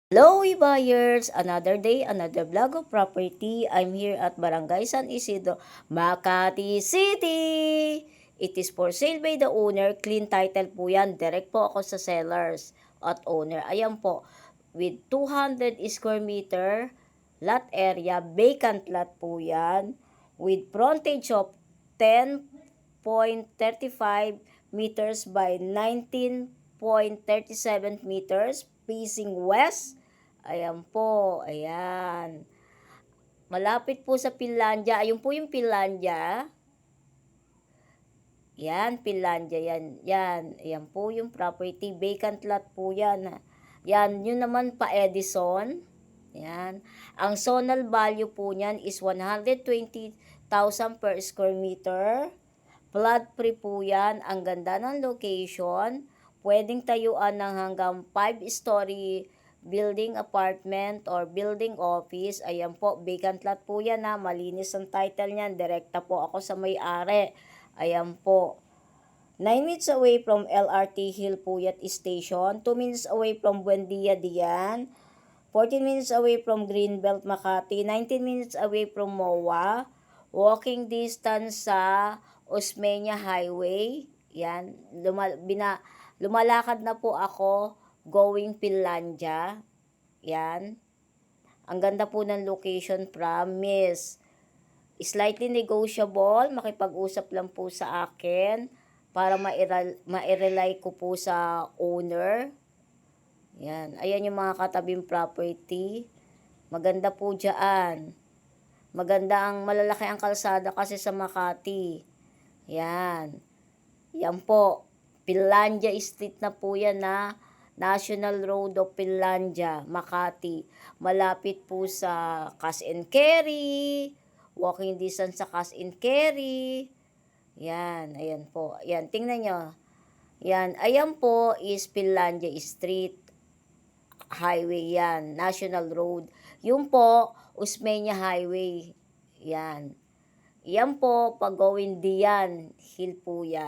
Hello, buyers! Another day, another vlog of property. I'm here at Barangay San Isidro, Makati City! It is for sale by the owner. Clean title po yan. Direct po ako sa sellers at owner. Ayan po, with 200 square meter lot area, vacant lot po yan, with frontage of 10.35 meters by 19.37 meters, facing west. Ayan po, ayan. Malapit po sa Finlandia. Ayun po yung Finlandia. Yan, Finlandia, yan. Yan, ayan po yung property. Vacant lot po yan. Yan, yun naman pa Edison. Yan. Ang zonal value po niyan is 120,000 per square meter. Flood free po yan. Ang ganda ng location. Pwedeng tayuan ng hanggang 5-story building apartment or building office. Ayan po, vacant lot po yan ha. Malinis ang title niyan. Direkta po ako sa may-ari. Ayan po. 9 minutes away from LRT Hilpuyat Station. 2 minutes away from Buendia Dian. 14 minutes away from Greenbelt Makati. 19 minutes away from MOA. Walking distance sa Osmeña Highway. Yan. Lumalakad na po ako going Finlandia. Yan. Ang ganda po ng location, promise. Slightly negotiable, makipag-usap lang po sa akin para ma-rely ko po sa owner. Yan. Ayan yung mga katabing property. Maganda po dyan. Maganda ang malalaki ang kalsada kasi sa Makati. Yan. Yan po. Finlandia Street na po yan na National Road of Finlandia, Makati. Malapit po sa Cash and Carry. Walking distance sa Cash and Carry. Yan, ayan po. Yan, tingnan nyo. Yan, ayan po is Finlandia Street. Highway yan, National Road. Yung po, Osmeña Highway. Yan. Yan po, pag-going Dian, Hill po yan.